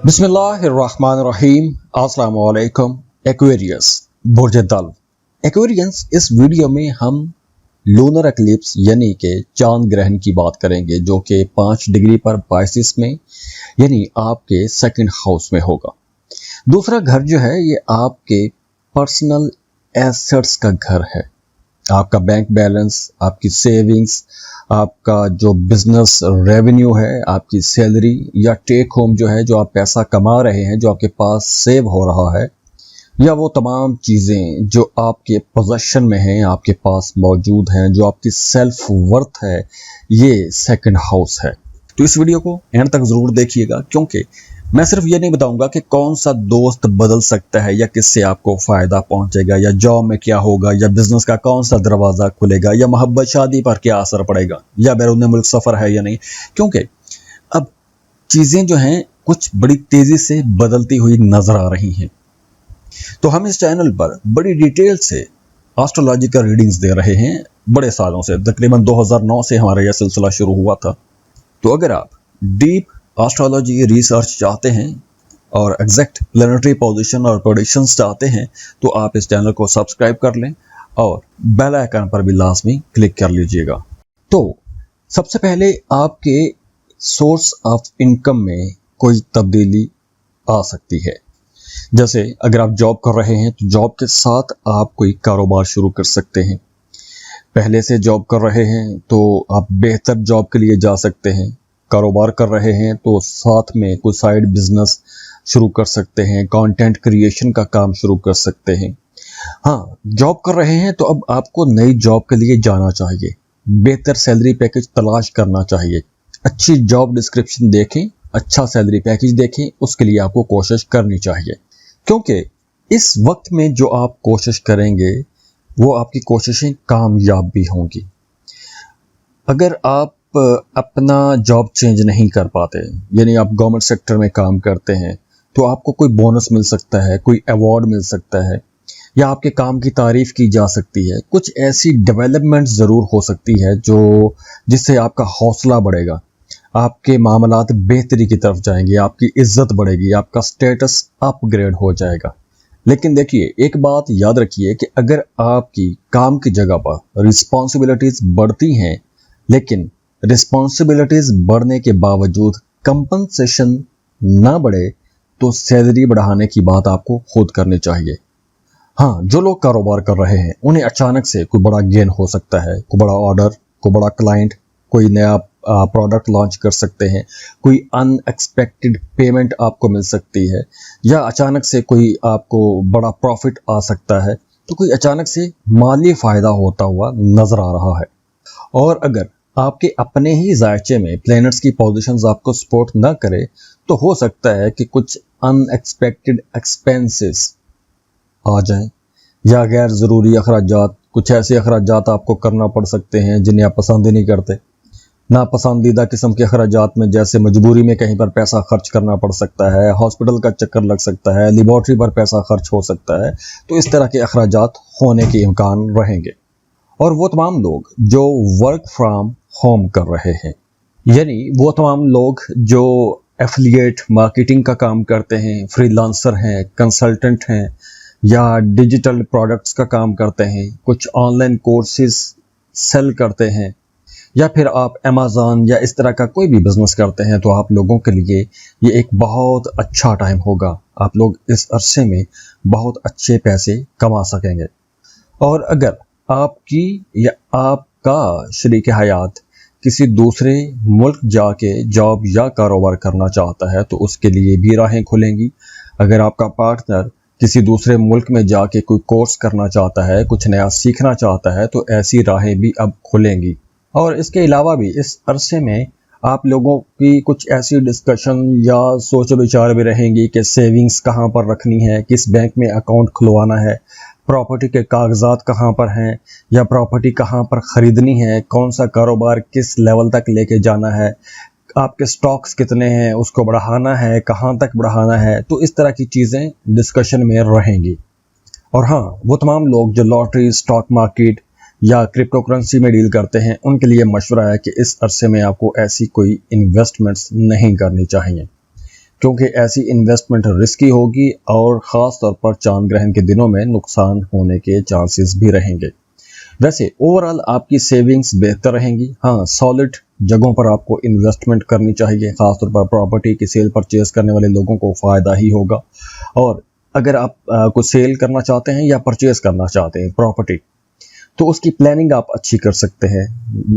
बिस्मिल्लाहिर्रहमानिर्रहीम। अस्सलाम वालेकुम। एक्वेरियस बुर्ज दल एक्वेरियंस, इस वीडियो में हम लूनर एक्लिप्स यानी कि चांद ग्रहण की बात करेंगे, जो कि 5 डिग्री पर बाइसिस में यानी आपके सेकंड हाउस में होगा। दूसरा घर जो है ये आपके पर्सनल एसेट्स का घर है। आपका बैंक बैलेंस, आपकी सेविंग्स, आपका जो बिजनेस रेवेन्यू है, आपकी सैलरी या टेक होम जो है, जो आप पैसा कमा रहे हैं, जो आपके पास सेव हो रहा है, या वो तमाम चीज़ें जो आपके पोजेशन में हैं, आपके पास मौजूद हैं, जो आपकी सेल्फ वर्थ है, ये सेकंड हाउस है। तो इस वीडियो को एंड तक ज़रूर देखिएगा, क्योंकि मैं सिर्फ ये नहीं बताऊंगा कि कौन सा दोस्त बदल सकता है या किससे आपको फ़ायदा पहुंचेगा, या जॉब में क्या होगा, या बिजनेस का कौन सा दरवाज़ा खुलेगा, या मोहब्बत शादी पर क्या असर पड़ेगा, या बैरून मुल्क सफ़र है या नहीं। क्योंकि अब चीज़ें जो हैं कुछ बड़ी तेज़ी से बदलती हुई नज़र आ रही हैं। तो हम इस चैनल पर बड़ी डिटेल से एस्ट्रोलॉजिकल रीडिंग्स दे रहे हैं बड़े सालों से। तकरीबन 2009 से हमारा यह सिलसिला शुरू हुआ था। तो अगर आप डीप एस्ट्रोलॉजी रिसर्च चाहते हैं और एग्जैक्ट प्लैनेटरी पोजीशन और प्रेडिक्शंस चाहते हैं, तो आप इस चैनल को सब्सक्राइब कर लें और बेल आइकन पर भी लाजमी क्लिक कर लीजिएगा। तो सबसे पहले आपके सोर्स ऑफ इनकम में कोई तब्दीली आ सकती है। जैसे अगर आप जॉब कर रहे हैं तो जॉब के साथ आप कोई कारोबार शुरू कर सकते हैं। पहले से जॉब कर रहे हैं तो आप बेहतर जॉब के लिए जा सकते हैं। कारोबार कर रहे हैं तो साथ में कोई साइड बिजनेस शुरू कर सकते हैं, कंटेंट क्रिएशन का काम शुरू कर सकते हैं। हाँ, जॉब कर रहे हैं तो अब आपको नई जॉब के लिए जाना चाहिए, बेहतर सैलरी पैकेज तलाश करना चाहिए। अच्छी जॉब डिस्क्रिप्शन देखें, अच्छा सैलरी पैकेज देखें, उसके लिए आपको कोशिश करनी चाहिए। क्योंकि इस वक्त में जो आप कोशिश करेंगे वो आपकी कोशिशें कामयाब भी होंगी। अगर आप अपना जॉब चेंज नहीं कर पाते, यानी आप गवर्नमेंट सेक्टर में काम करते हैं, तो आपको कोई बोनस मिल सकता है, कोई अवार्ड मिल सकता है, या आपके काम की तारीफ की जा सकती है। कुछ ऐसी डेवलपमेंट ज़रूर हो सकती है जो जिससे आपका हौसला बढ़ेगा, आपके मामलात बेहतरी की तरफ जाएंगे, आपकी इज्जत बढ़ेगी, आपका स्टेटस अपग्रेड हो जाएगा। लेकिन देखिए, एक बात याद रखिए कि अगर आपकी काम की जगह पर रिस्पॉन्सिबिलिटीज़ बढ़ती हैं, लेकिन रिस्पॉन्सिबिलिटीज़ बढ़ने के बावजूद कंपनसेशन ना बढ़े, तो सैलरी बढ़ाने की बात आपको खुद करनी चाहिए। हाँ, जो लोग कारोबार कर रहे हैं उन्हें अचानक से कोई बड़ा गेन हो सकता है, कोई बड़ा ऑर्डर, कोई बड़ा क्लाइंट, कोई नया प्रोडक्ट लॉन्च कर सकते हैं, कोई अनएक्सपेक्टेड पेमेंट आपको मिल सकती है, या अचानक से कोई आपको बड़ा प्रॉफिट आ सकता है। तो कोई अचानक से माली फ़ायदा होता हुआ नज़र आ रहा है। और अगर आपके अपने ही जायचे में प्लैनेट्स की पोजीशंस आपको सपोर्ट ना करे, तो हो सकता है कि कुछ अनएक्सपेक्टेड एक्सपेंसेस आ जाएं, या गैर ज़रूरी अखराजात, कुछ ऐसे अखराजात आपको करना पड़ सकते हैं जिन्हें आप पसंद ही नहीं करते। नापसंदीदा किस्म के अखराजात में जैसे मजबूरी में कहीं पर पैसा खर्च करना पड़ सकता है, हॉस्पिटल का चक्कर लग सकता है, लेबॉर्ट्री पर पैसा खर्च हो सकता है। तो इस तरह के अखराजात होने के इम्कान रहेंगे। और वो तमाम लोग जो वर्क फ्रॉम होम कर रहे हैं, यानी वो तमाम लोग जो एफिलिएट मार्केटिंग का काम करते हैं, फ्रीलांसर हैं, कंसल्टेंट हैं, या डिजिटल प्रोडक्ट्स का काम करते हैं, कुछ ऑनलाइन कोर्सेज सेल करते हैं, या फिर आप अमेज़न या इस तरह का कोई भी बिजनेस करते हैं, तो आप लोगों के लिए ये एक बहुत अच्छा टाइम होगा। आप लोग इस अरसे में बहुत अच्छे पैसे कमा सकेंगे। और अगर आपकी या आपका शरीक हयात किसी दूसरे मुल्क जाके जॉब या कारोबार करना चाहता है, तो उसके लिए भी राहें खुलेंगी। अगर आपका पार्टनर किसी दूसरे मुल्क में जाके कोई कोर्स करना चाहता है, कुछ नया सीखना चाहता है, तो ऐसी राहें भी अब खुलेंगी। और इसके अलावा भी इस अरसे में आप लोगों की कुछ ऐसी डिस्कशन या सोच विचार भी रहेंगी कि सेविंग्स कहाँ पर रखनी है, किस बैंक में अकाउंट खुलवाना है, प्रॉपर्टी के कागजात कहाँ पर हैं, या प्रॉपर्टी कहाँ पर ख़रीदनी है, कौन सा कारोबार किस लेवल तक लेके जाना है, आपके स्टॉक्स कितने हैं, उसको बढ़ाना है, कहाँ तक बढ़ाना है। तो इस तरह की चीज़ें डिस्कशन में रहेंगी। और हाँ, वो तमाम लोग जो लॉटरी, स्टॉक मार्केट या क्रिप्टो करेंसी में डील करते हैं, उनके लिए मशवरा है कि इस अरसे में आपको ऐसी कोई इन्वेस्टमेंट्स नहीं करनी चाहिए, क्योंकि ऐसी इन्वेस्टमेंट रिस्की होगी और ख़ास तौर पर चांद ग्रहण के दिनों में नुकसान होने के चांसेस भी रहेंगे। वैसे ओवरऑल आपकी सेविंग्स बेहतर रहेंगी। हाँ, सॉलिड जगहों पर आपको इन्वेस्टमेंट करनी चाहिए, खासतौर पर प्रॉपर्टी की सेल परचेज करने वाले लोगों को फ़ायदा ही होगा। और अगर आप कुछ सेल करना चाहते हैं या परचेज करना चाहते हैं प्रॉपर्टी, तो उसकी प्लानिंग आप अच्छी कर सकते हैं,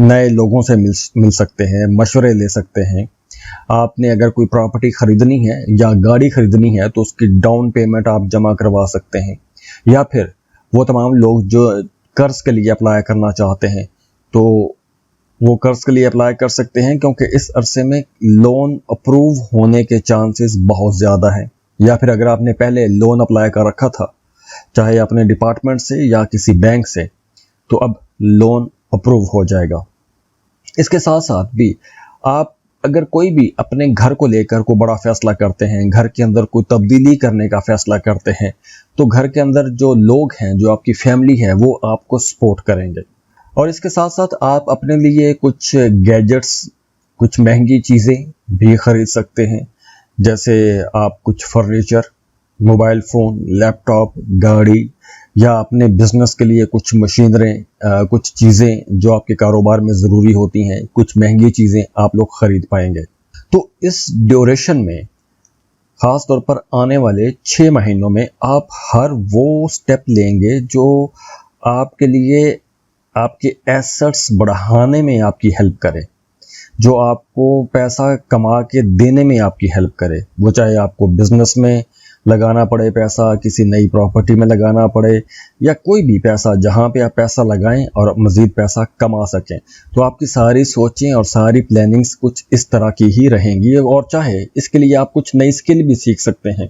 नए लोगों से मिल सकते हैं, मशवरे ले सकते हैं। आपने अगर कोई प्रॉपर्टी खरीदनी है या गाड़ी खरीदनी है तो उसकी डाउन पेमेंट आप जमा करवा सकते हैं, या फिर वो तमाम लोग जो कर्ज के लिए अप्लाई करना चाहते हैं तो वो कर्ज के लिए अप्लाई कर सकते हैं, क्योंकि इस अरसे में लोन अप्रूव होने के चांसेस बहुत ज़्यादा हैं। या फिर अगर आपने पहले लोन अप्लाई कर रखा था, चाहे अपने डिपार्टमेंट से या किसी बैंक से, तो अब लोन अप्रूव हो जाएगा। इसके साथ साथ भी आप अगर कोई भी अपने घर को लेकर कोई बड़ा फैसला करते हैं, घर के अंदर कोई तब्दीली करने का फैसला करते हैं, तो घर के अंदर जो लोग हैं, जो आपकी फैमिली है, वो आपको सपोर्ट करेंगे। और इसके साथ साथ आप अपने लिए कुछ गैजेट्स, कुछ महंगी चीज़ें भी खरीद सकते हैं, जैसे आप कुछ फर्नीचर, मोबाइल फ़ोन, लैपटॉप, गाड़ी, या अपने बिजनेस के लिए कुछ मशीनरें, कुछ चीज़ें जो आपके कारोबार में ज़रूरी होती हैं, कुछ महंगी चीज़ें आप लोग ख़रीद पाएंगे। तो इस ड्यूरेशन में, ख़ास तौर पर आने वाले 6 महीनों में, आप हर वो स्टेप लेंगे जो आपके लिए आपके एसेट्स बढ़ाने में आपकी हेल्प करे, जो आपको पैसा कमा के देने में आपकी हेल्प करे। वो चाहे आपको बिजनेस में लगाना पड़े पैसा, किसी नई प्रॉपर्टी में लगाना पड़े, या कोई भी पैसा जहाँ पे आप पैसा लगाएं और मज़ीद पैसा कमा सकें, तो आपकी सारी सोचें और सारी प्लानिंग्स कुछ इस तरह की ही रहेंगी। और चाहे इसके लिए आप कुछ नई स्किल भी सीख सकते हैं,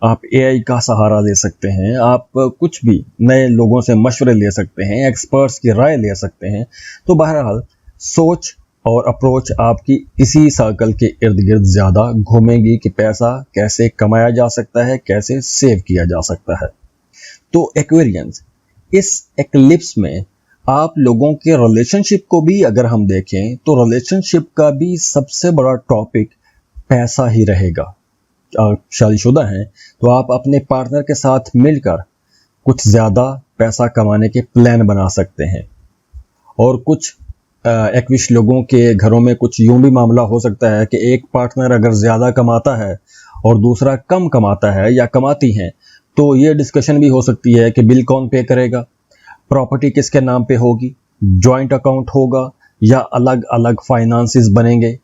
आप AI का सहारा ले सकते हैं, आप कुछ भी नए लोगों से मशवरे ले सकते हैं, एक्सपर्ट्स की राय ले सकते हैं। तो बहरहाल सोच और अप्रोच आपकी इसी सर्कल के इर्द गिर्द ज़्यादा घूमेगी कि पैसा कैसे कमाया जा सकता है, कैसे सेव किया जा सकता है। तो एक्वेरियंस, इस एक्लिप्स में आप लोगों के रिलेशनशिप को भी अगर हम देखें तो रिलेशनशिप का भी सबसे बड़ा टॉपिक पैसा ही रहेगा। आप शादीशुदा हैं तो आप अपने पार्टनर के साथ मिलकर कुछ ज़्यादा पैसा कमाने के प्लान बना सकते हैं। और कुछ एक्विश लोगों के घरों में कुछ यूं भी मामला हो सकता है कि एक पार्टनर अगर ज़्यादा कमाता है और दूसरा कम कमाता है या कमाती हैं, तो ये डिस्कशन भी हो सकती है कि बिल कौन पे करेगा, प्रॉपर्टी किसके नाम पे होगी, जॉइंट अकाउंट होगा या अलग अलग फाइनेंसेस बनेंगे।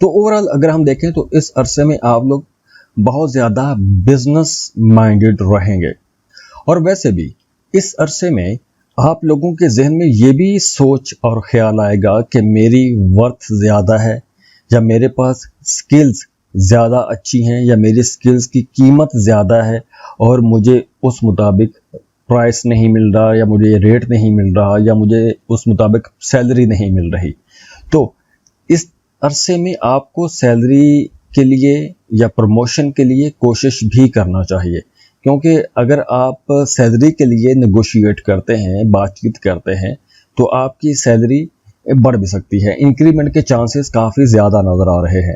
तो ओवरऑल अगर हम देखें तो इस अरसे में आप लोग बहुत ज़्यादा बिजनेस माइंडेड रहेंगे। और वैसे भी इस अरसे में आप लोगों के जहन में ये भी सोच और ख्याल आएगा कि मेरी वर्थ ज़्यादा है, या मेरे पास स्किल्स ज़्यादा अच्छी हैं, या मेरी स्किल्स की कीमत ज़्यादा है और मुझे उस मुताबिक प्राइस नहीं मिल रहा, या मुझे रेट नहीं मिल रहा, या मुझे उस मुताबिक सैलरी नहीं मिल रही। तो इस अरसे में आपको सैलरी के लिए या प्रमोशन के लिए कोशिश भी करना चाहिए, क्योंकि अगर आप सैलरी के लिए नेगोशिएट करते हैं, बातचीत करते हैं, तो आपकी सैलरी बढ़ भी सकती है। इंक्रीमेंट के चांसेस काफ़ी ज़्यादा नज़र आ रहे हैं।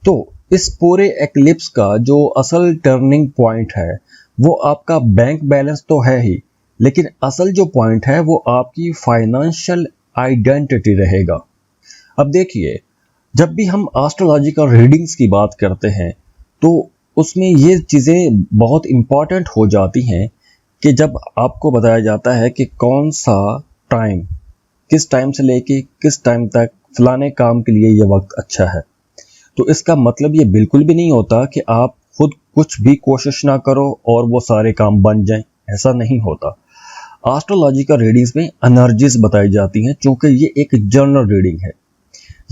तो इस पूरे एक्लिप्स का जो असल टर्निंग पॉइंट है वो आपका बैंक बैलेंस तो है ही, लेकिन असल जो पॉइंट है वो आपकी फाइनेंशियल आइडेंटिटी रहेगा। अब देखिए, जब भी हम एस्ट्रोलॉजिकल रीडिंग्स की बात करते हैं तो उसमें ये चीज़ें बहुत इम्पॉर्टेंट हो जाती हैं कि जब आपको बताया जाता है कि कौन सा टाइम, किस टाइम से लेके किस टाइम तक फलाने काम के लिए ये वक्त अच्छा है, तो इसका मतलब ये बिल्कुल भी नहीं होता कि आप खुद कुछ भी कोशिश ना करो और वो सारे काम बन जाएं। ऐसा नहीं होता। एस्ट्रोलॉजिकल रीडिंग्स में एनर्जीज बताई जाती हैं, चूँकि ये एक जनरल रीडिंग है,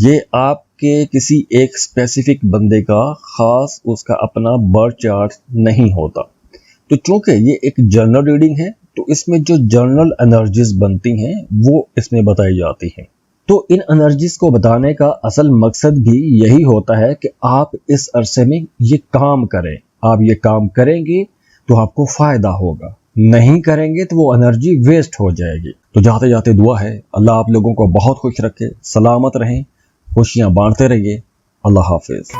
ये आपके किसी एक स्पेसिफिक बंदे का ख़ास उसका अपना बर्थ चार्ट नहीं होता। तो चूँकि ये एक जनरल रीडिंग है तो इसमें जो जनरल एनर्जीज बनती हैं वो इसमें बताई जाती हैं। तो इन एनर्जीज को बताने का असल मकसद भी यही होता है कि आप इस अरसे में ये काम करें। आप ये काम करेंगे तो आपको फ़ायदा होगा, नहीं करेंगे तो वो एनर्जी वेस्ट हो जाएगी। तो जाते जाते दुआ है अल्लाह आप लोगों को बहुत खुश रखे, सलामत रहें, खुशियाँ बांटते रहिए। अल्लाह हाफिज़।